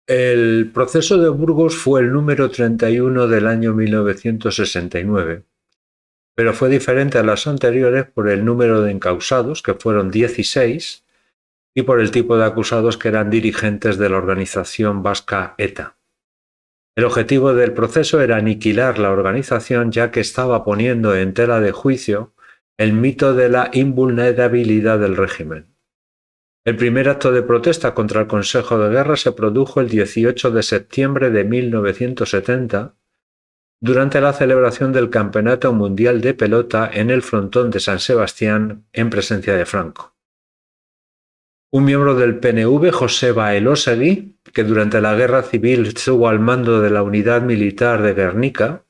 El proceso de Burgos fue el número 31 del año 1969, pero fue diferente a las anteriores por el número de encausados, que fueron 16, y por el tipo de acusados, que eran dirigentes de la organización vasca ETA. El objetivo del proceso era aniquilar la organización, ya que estaba poniendo en tela de juicio el mito de la invulnerabilidad del régimen. El primer acto de protesta contra el Consejo de Guerra se produjo el 18 de septiembre de 1970, durante la celebración del Campeonato Mundial de Pelota en el frontón de San Sebastián, en presencia de Franco. Un miembro del PNV, Joseba Elósegui, que durante la Guerra Civil estuvo al mando de la unidad militar de Guernica,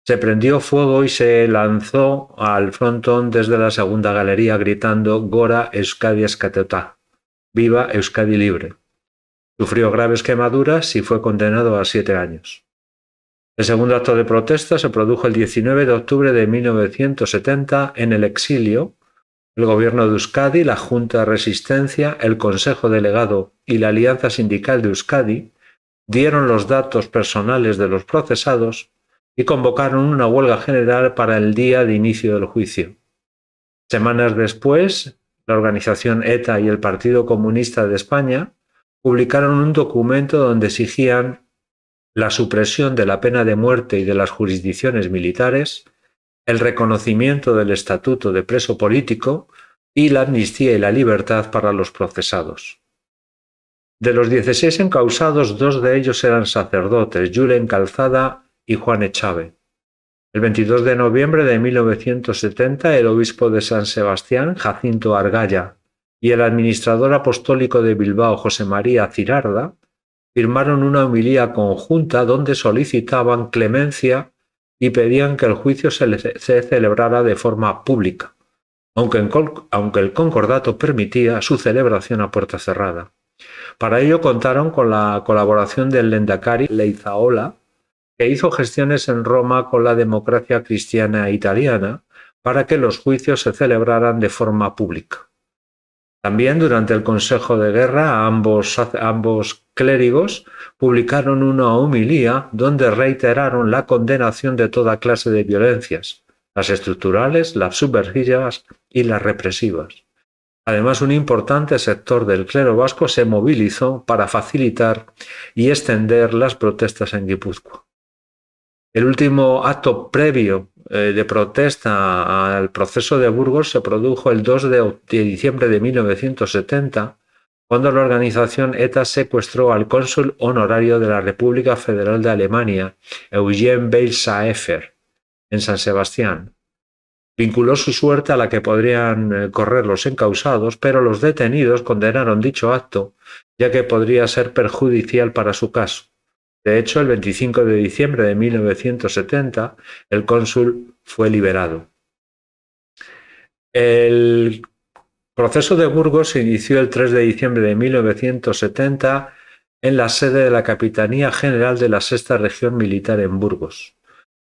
se prendió fuego y se lanzó al frontón desde la segunda galería gritando «Gora Euskadi Eskatuta», «Viva Euskadi libre». Sufrió graves quemaduras y fue condenado a 7 años. El segundo acto de protesta se produjo el 19 de octubre de 1970 en el exilio. El Gobierno de Euskadi, la Junta de Resistencia, el Consejo Delegado y la Alianza Sindical de Euskadi dieron los datos personales de los procesados y convocaron una huelga general para el día de inicio del juicio. Semanas después, la organización ETA y el Partido Comunista de España publicaron un documento donde exigían la supresión de la pena de muerte y de las jurisdicciones militares, el reconocimiento del estatuto de preso político y la amnistía y la libertad para los procesados. De los 16 encausados, 2 de ellos eran sacerdotes, Julen Calzada y Juan Echave. El 22 de noviembre de 1970, el obispo de San Sebastián, Jacinto Argaya, y el administrador apostólico de Bilbao, José María Cirarda, firmaron una homilía conjunta donde solicitaban clemencia y pedían que el juicio se celebrara de forma pública, aunque el concordato permitía su celebración a puerta cerrada. Para ello contaron con la colaboración del Lehendakari Leizaola, que hizo gestiones en Roma con la Democracia Cristiana Italiana para que los juicios se celebraran de forma pública. También durante el Consejo de Guerra, ambos clérigos publicaron una homilía donde reiteraron la condenación de toda clase de violencias, las estructurales, las subversivas y las represivas. Además, un importante sector del clero vasco se movilizó para facilitar y extender las protestas en Guipúzcoa. El último acto previo de protesta al proceso de Burgos se produjo el 2 de diciembre de 1970, cuando la organización ETA secuestró al cónsul honorario de la República Federal de Alemania, Eugen Beil-Saefer, en San Sebastián. Vinculó su suerte a la que podrían correr los encausados, pero los detenidos condenaron dicho acto, ya que podría ser perjudicial para su caso. De hecho, el 25 de diciembre de 1970, el cónsul fue liberado. El proceso de Burgos se inició el 3 de diciembre de 1970 en la sede de la Capitanía General de la Sexta Región Militar en Burgos.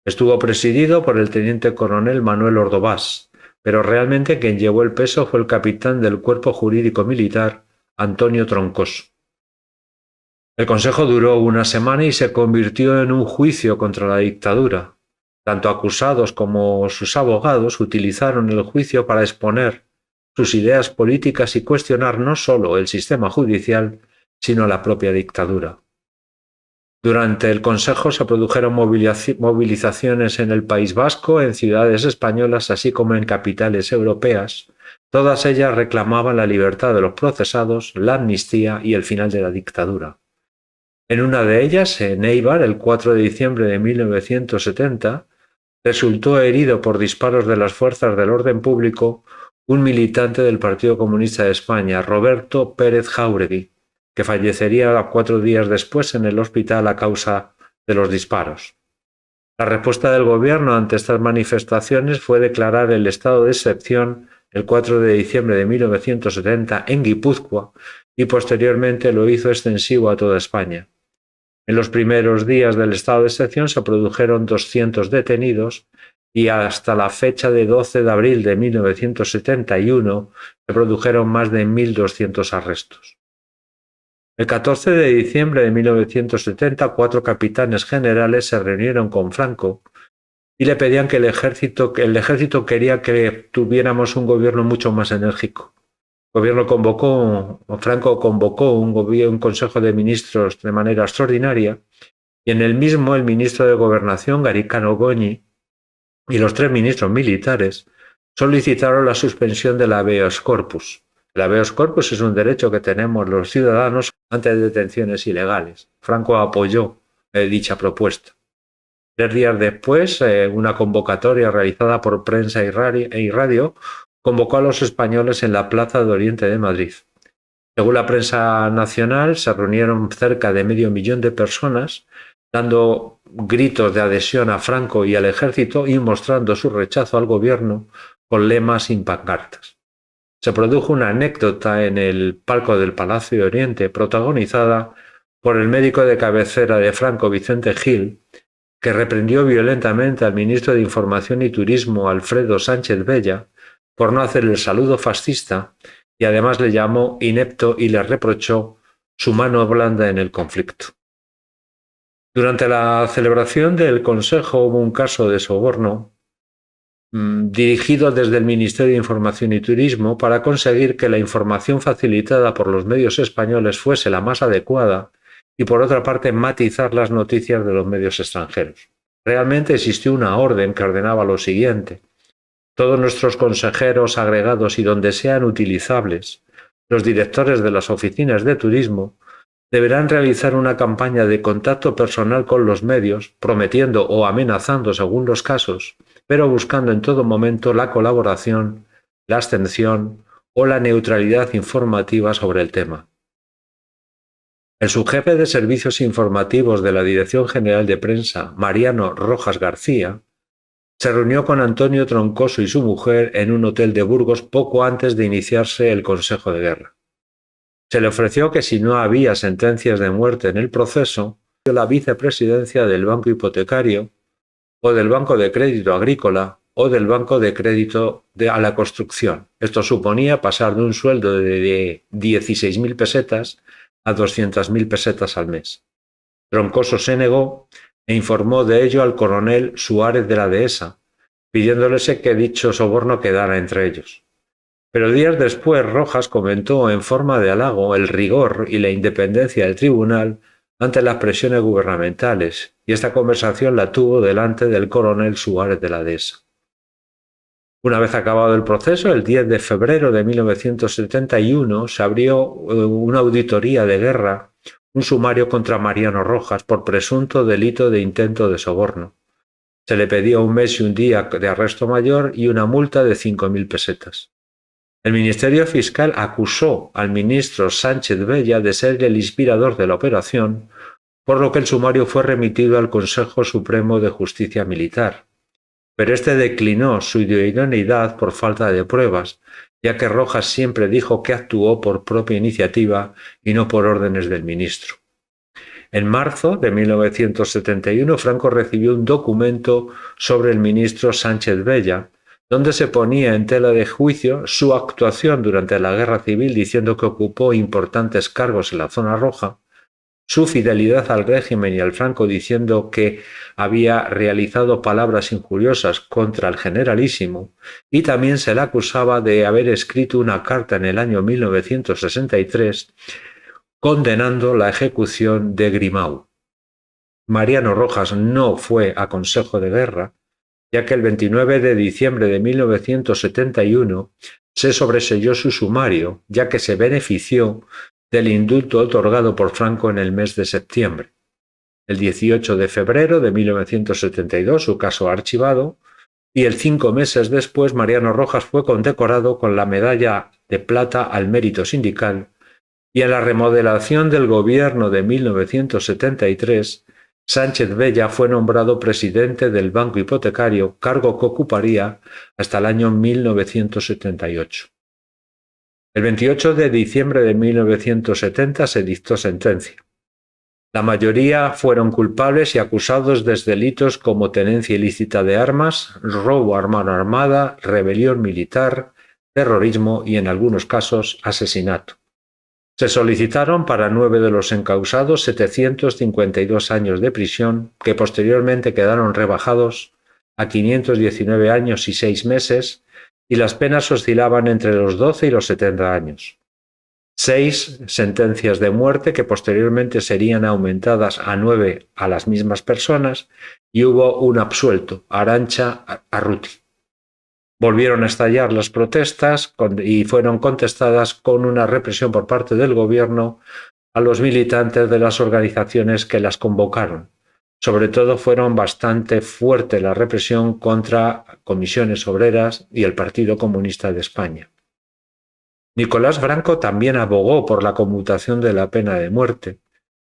Estuvo presidido por el teniente coronel Manuel Ordovás, pero realmente quien llevó el peso fue el capitán del Cuerpo Jurídico Militar, Antonio Troncoso. El consejo duró una semana y se convirtió en un juicio contra la dictadura. Tanto acusados como sus abogados utilizaron el juicio para exponer sus ideas políticas y cuestionar no solo el sistema judicial, sino la propia dictadura. Durante el consejo se produjeron movilizaciones en el País Vasco, en ciudades españolas, así como en capitales europeas. Todas ellas reclamaban la libertad de los procesados, la amnistía y el final de la dictadura. En una de ellas, en Eibar, el 4 de diciembre de 1970, resultó herido por disparos de las fuerzas del orden público un militante del Partido Comunista de España, Roberto Pérez Jáuregui, que fallecería 4 días después en el hospital a causa de los disparos. La respuesta del gobierno ante estas manifestaciones fue declarar el estado de excepción el 4 de diciembre de 1970 en Guipúzcoa y posteriormente lo hizo extensivo a toda España. En los primeros días del estado de excepción se produjeron 200 detenidos y hasta la fecha de 12 de abril de 1971 se produjeron más de 1.200 arrestos. El 14 de diciembre de 1970, 4 capitanes generales se reunieron con Franco y le pedían que el ejército quería que tuviéramos un gobierno mucho más enérgico. Franco convocó un consejo de ministros de manera extraordinaria y en el mismo el ministro de Gobernación, Garicano Goñi, y los 3 ministros militares solicitaron la suspensión del habeas corpus. El habeas corpus es un derecho que tenemos los ciudadanos ante detenciones ilegales. Franco apoyó dicha propuesta. 3 días después, una convocatoria realizada por prensa y radio convocó a los españoles en la Plaza de Oriente de Madrid. Según la prensa nacional, se reunieron cerca de 500.000 de personas, dando gritos de adhesión a Franco y al ejército y mostrando su rechazo al gobierno con lemas y pancartas. Se produjo una anécdota en el palco del Palacio de Oriente, protagonizada por el médico de cabecera de Franco, Vicente Gil, que reprendió violentamente al ministro de Información y Turismo, Alfredo Sánchez Bella, por no hacer el saludo fascista, y además le llamó inepto y le reprochó su mano blanda en el conflicto. Durante la celebración del Consejo hubo un caso de soborno dirigido desde el Ministerio de Información y Turismo para conseguir que la información facilitada por los medios españoles fuese la más adecuada y, por otra parte, matizar las noticias de los medios extranjeros. Realmente existió una orden que ordenaba lo siguiente: todos nuestros consejeros agregados y donde sean utilizables, los directores de las oficinas de turismo, deberán realizar una campaña de contacto personal con los medios, prometiendo o amenazando según los casos, pero buscando en todo momento la colaboración, la abstención o la neutralidad informativa sobre el tema. El subjefe de servicios informativos de la Dirección General de Prensa, Mariano Rojas García, se reunió con Antonio Troncoso y su mujer en un hotel de Burgos poco antes de iniciarse el Consejo de Guerra. Se le ofreció que si no había sentencias de muerte en el proceso, la vicepresidencia del Banco Hipotecario o del Banco de Crédito Agrícola o del Banco de Crédito a la Construcción. Esto suponía pasar de un sueldo de 16.000 pesetas a 200.000 pesetas al mes. Troncoso se negó e informó de ello al coronel Suárez de la Dehesa, pidiéndoles que dicho soborno quedara entre ellos. Pero días después Rojas comentó en forma de halago el rigor y la independencia del tribunal ante las presiones gubernamentales, y esta conversación la tuvo delante del coronel Suárez de la Dehesa. Una vez acabado el proceso, el 10 de febrero de 1971 se abrió una auditoría de guerra, un sumario contra Mariano Rojas por presunto delito de intento de soborno. Se le pedía 1 mes y 1 día de arresto mayor y una multa de 5.000 pesetas. El Ministerio Fiscal acusó al ministro Sánchez Bella de ser el inspirador de la operación, por lo que el sumario fue remitido al Consejo Supremo de Justicia Militar. Pero este declinó su idoneidad por falta de pruebas, ya que Rojas siempre dijo que actuó por propia iniciativa y no por órdenes del ministro. En marzo de 1971, Franco recibió un documento sobre el ministro Sánchez Bella, donde se ponía en tela de juicio su actuación durante la Guerra Civil, diciendo que ocupó importantes cargos en la Zona Roja, su fidelidad al régimen y al Franco, diciendo que había realizado palabras injuriosas contra el generalísimo, y también se le acusaba de haber escrito una carta en el año 1963 condenando la ejecución de Grimau. Mariano Rojas no fue a Consejo de Guerra, ya que el 29 de diciembre de 1971 se sobreseyó su sumario, ya que se benefició del indulto otorgado por Franco en el mes de septiembre. El 18 de febrero de 1972 su caso archivado, y 5 meses después Mariano Rojas fue condecorado con la Medalla de Plata al Mérito Sindical, y en la remodelación del gobierno de 1973, Sánchez Bella fue nombrado presidente del Banco Hipotecario, cargo que ocuparía hasta el año 1978. El 28 de diciembre de 1970 se dictó sentencia. La mayoría fueron culpables y acusados de delitos como tenencia ilícita de armas, robo a mano armada, rebelión militar, terrorismo y, en algunos casos, asesinato. Se solicitaron para 9 de los encausados 752 años de prisión, que posteriormente quedaron rebajados a 519 años y 6 meses, y las penas oscilaban entre los 12 y los 70 años. 6 sentencias de muerte que posteriormente serían aumentadas a 9 a las mismas personas, y hubo un absuelto, Arantxa Arruti. Volvieron a estallar las protestas y fueron contestadas con una represión por parte del gobierno a los militantes de las organizaciones que las convocaron. Sobre todo fueron bastante fuerte la represión contra Comisiones Obreras y el Partido Comunista de España. Nicolás Franco también abogó por la conmutación de la pena de muerte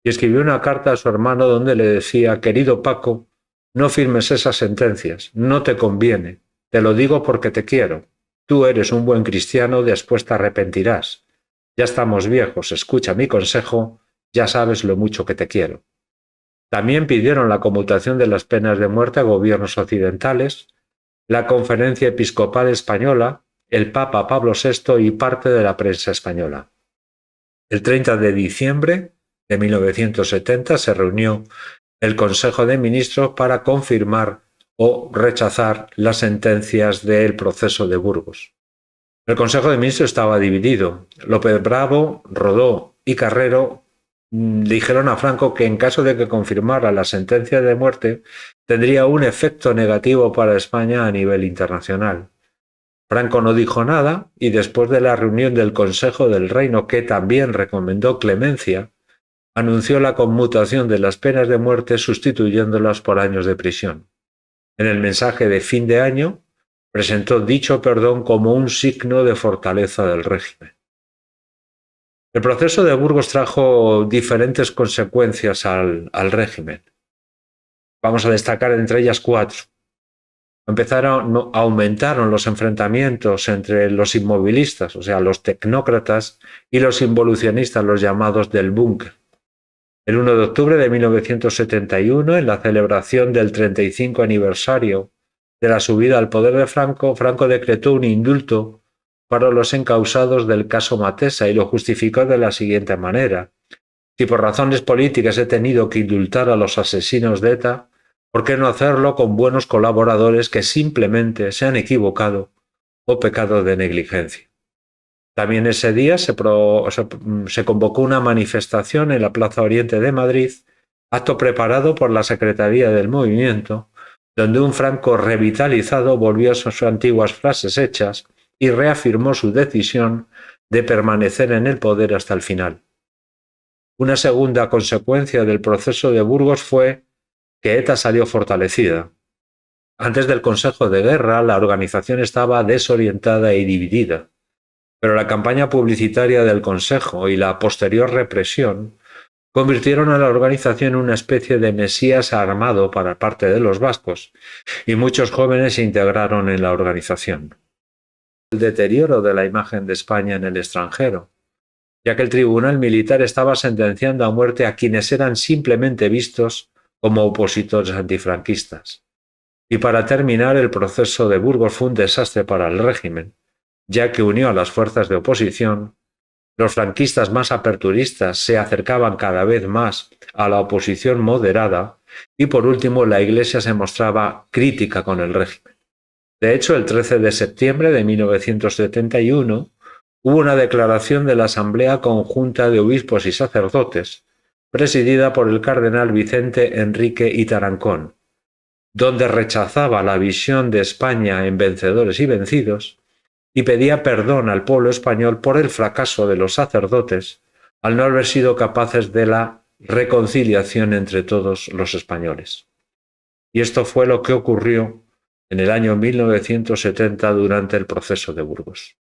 y escribió una carta a su hermano donde le decía: «Querido Paco, no firmes esas sentencias, no te conviene. Te lo digo porque te quiero. Tú eres un buen cristiano, después te arrepentirás. Ya estamos viejos, escucha mi consejo, ya sabes lo mucho que te quiero». También pidieron la conmutación de las penas de muerte a gobiernos occidentales, la Conferencia Episcopal Española, el Papa Pablo VI y parte de la prensa española. El 30 de diciembre de 1970 se reunió el Consejo de Ministros para confirmar o rechazar las sentencias del proceso de Burgos. El Consejo de Ministros estaba dividido. López Bravo, Rodó y Carrero dijeron a Franco que en caso de que confirmara la sentencia de muerte tendría un efecto negativo para España a nivel internacional. Franco no dijo nada y después de la reunión del Consejo del Reino, que también recomendó clemencia, anunció la conmutación de las penas de muerte sustituyéndolas por años de prisión. En el mensaje de fin de año presentó dicho perdón como un signo de fortaleza del régimen. El proceso de Burgos trajo diferentes consecuencias al régimen. Vamos a destacar entre ellas 4. Aumentaron los enfrentamientos entre los inmovilistas, o sea, los tecnócratas, y los involucionistas, los llamados del búnker. El 1 de octubre de 1971, en la celebración del 35 aniversario de la subida al poder de Franco, Franco decretó un indulto para los encausados del caso Matesa y lo justificó de la siguiente manera: si por razones políticas he tenido que indultar a los asesinos de ETA, ¿por qué no hacerlo con buenos colaboradores que simplemente se han equivocado o pecado de negligencia? También ese día se convocó una manifestación en la Plaza Oriente de Madrid, acto preparado por la Secretaría del Movimiento, donde un Franco revitalizado volvió a sus antiguas frases hechas y reafirmó su decisión de permanecer en el poder hasta el final. Una segunda consecuencia del proceso de Burgos fue que ETA salió fortalecida. Antes del Consejo de Guerra, la organización estaba desorientada y dividida, pero la campaña publicitaria del Consejo y la posterior represión convirtieron a la organización en una especie de mesías armado para parte de los vascos, y muchos jóvenes se integraron en la organización. El deterioro de la imagen de España en el extranjero, ya que el tribunal militar estaba sentenciando a muerte a quienes eran simplemente vistos como opositores antifranquistas. Y para terminar, el proceso de Burgos fue un desastre para el régimen, ya que unió a las fuerzas de oposición. Los franquistas más aperturistas se acercaban cada vez más a la oposición moderada y, por último, la Iglesia se mostraba crítica con el régimen. De hecho, el 13 de septiembre de 1971 hubo una declaración de la Asamblea Conjunta de Obispos y Sacerdotes, presidida por el cardenal Vicente Enrique y Tarancón, donde rechazaba la visión de España en vencedores y vencidos y pedía perdón al pueblo español por el fracaso de los sacerdotes al no haber sido capaces de la reconciliación entre todos los españoles. Y esto fue lo que ocurrió en el año 1970 durante el proceso de Burgos.